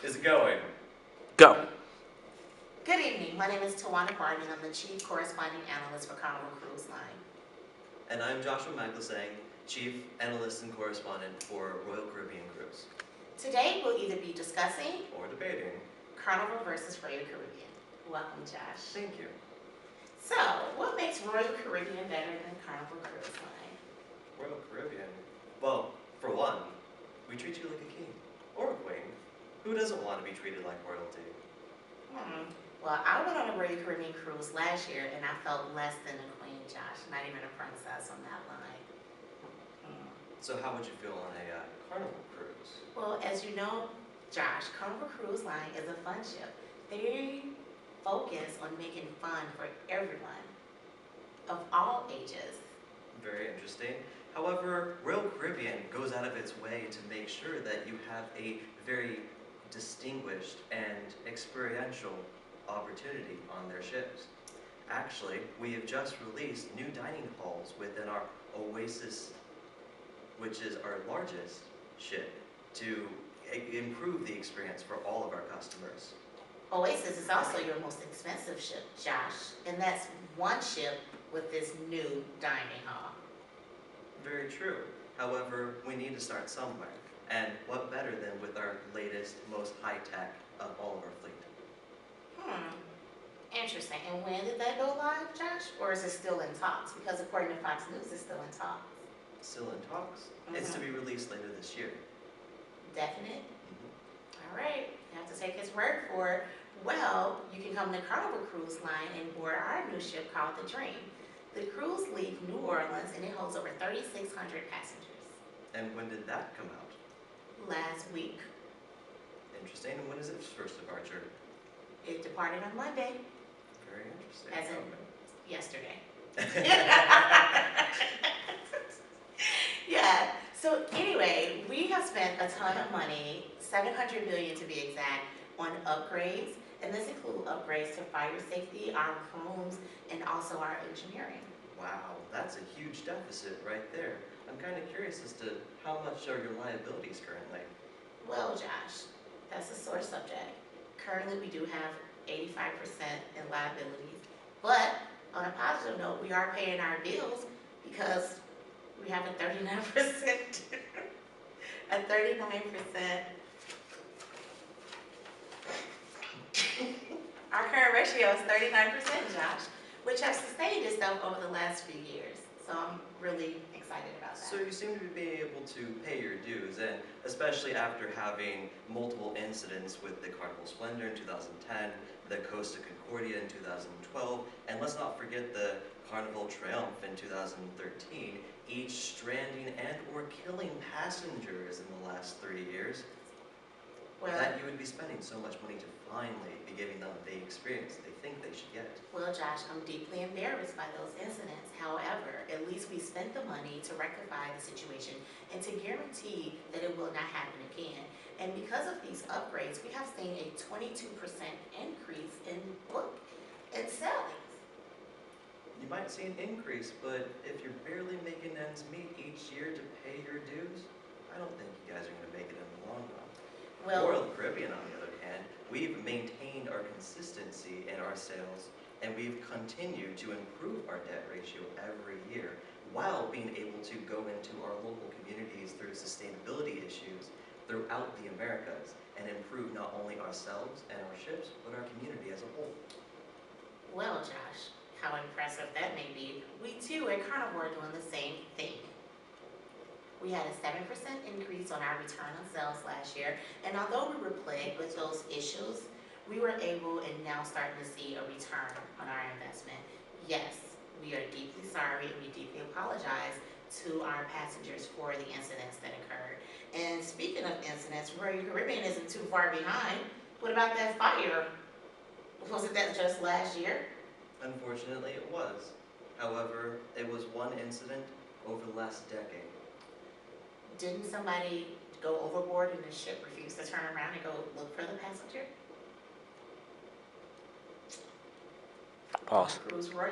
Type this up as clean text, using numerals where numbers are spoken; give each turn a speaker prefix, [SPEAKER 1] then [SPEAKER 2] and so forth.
[SPEAKER 1] Is it going?
[SPEAKER 2] Go.
[SPEAKER 3] Good evening. My name is Tawana Barton. I'm the Chief Corresponding Analyst for Carnival Cruise Line.
[SPEAKER 1] And I'm Joshua Maglasang, Chief Analyst and Correspondent for Royal Caribbean Cruise.
[SPEAKER 3] Today we'll either be discussing
[SPEAKER 1] Or debating.
[SPEAKER 3] Carnival versus Royal Caribbean. Welcome, Josh.
[SPEAKER 1] Thank you.
[SPEAKER 3] So, what makes Royal Caribbean better than Carnival Cruise Line?
[SPEAKER 1] Royal Caribbean? Well, for one, we treat you like a king. Or a queen. Who doesn't want to be treated like royalty?
[SPEAKER 3] Well, I went on a Royal Caribbean cruise last year and I felt less than a queen, Josh. Not even a princess on that line.
[SPEAKER 1] So how would you feel on a Carnival cruise?
[SPEAKER 3] Well, as you know, Josh, Carnival Cruise Line is a fun ship. They focus on making fun for everyone of all ages.
[SPEAKER 1] Very interesting. However, Royal Caribbean goes out of its way to make sure that you have a very distinguished and experiential opportunity on their ships. Actually, we have just released new dining halls within our Oasis, which is our largest ship, to improve the experience for all of our customers.
[SPEAKER 3] Oasis is also your most expensive ship, Josh, and that's one ship with this new dining hall.
[SPEAKER 1] Very true. However, we need to start somewhere. And what better than with our latest, most high-tech of all of our fleet?
[SPEAKER 3] Interesting. And when did that go live, Josh? Or is it still in talks? Because according to Fox News, it's still in talks.
[SPEAKER 1] Still in talks. It's to be released later this year.
[SPEAKER 3] Definite? All right. You have to take his word for it. Well, you can come to Carnival Cruise Line and board our new ship called the Dream. The cruise leaves New Orleans and it holds over 3,600 passengers.
[SPEAKER 1] And when did that come out?
[SPEAKER 3] Last week,
[SPEAKER 1] Interesting. And when is its first departure?
[SPEAKER 3] it departed on Monday,
[SPEAKER 1] Very interesting.
[SPEAKER 3] as in yesterday.
[SPEAKER 1] Okay.
[SPEAKER 3] Yeah. So anyway, we have spent a ton of money, $700 million to be exact, on upgrades, and this includes upgrades to fire safety, our rooms, and also our engineering.
[SPEAKER 1] Wow, that's a huge deficit right there. I'm kind of curious as to how much are your liabilities currently?
[SPEAKER 3] Well, Josh, that's a sore subject. Currently, we do have 85% in liabilities, but on a positive note, we are paying our bills because we have a 39%, a 39%. Our current ratio is 39%, Josh, which has sustained itself over the last few years. So I'm really excited about that.
[SPEAKER 1] So you seem to be able to pay your dues, and especially after having multiple incidents with the Carnival Splendor in 2010, the Costa Concordia in 2012, and let's not forget the Carnival Triumph in 2013, each stranding and or killing passengers in the last 3 years, that you would be spending so much money to finally be giving them the experience they think they should get.
[SPEAKER 3] Well, Josh, I'm deeply embarrassed by those incidents. However, at least we spent the money to rectify the situation and to guarantee that it will not happen again. And because of these upgrades, we have seen a 22% increase in book and sellings.
[SPEAKER 1] You might see an increase, but if you're barely making ends meet each year to pay your dues, I don't think you guys are going to make it in the long run.
[SPEAKER 3] Well,
[SPEAKER 1] Royal Caribbean, on the other hand, we've maintained our consistency in our sales, and we've continued to improve our debt ratio every year while being able to go into our local communities through sustainability issues throughout the Americas and improve not only ourselves and our ships, but our community as a whole.
[SPEAKER 3] well, Josh, how impressive that may be. We too at Carnival are doing the same thing. We had a 7% increase on our return on sales last year, and although we were plagued with those issues, we were able and now starting to see a return on our investment. Yes, we are deeply sorry and we deeply apologize to our passengers for the incidents that occurred. And speaking of incidents, Royal Caribbean isn't too far behind. What about that fire? Wasn't that just last year?
[SPEAKER 1] Unfortunately, it was. However, it was one incident over the last decade.
[SPEAKER 3] Didn't somebody go overboard and the ship refused to turn around and go look for the passenger?
[SPEAKER 2] Pause.
[SPEAKER 3] Cruise Royal.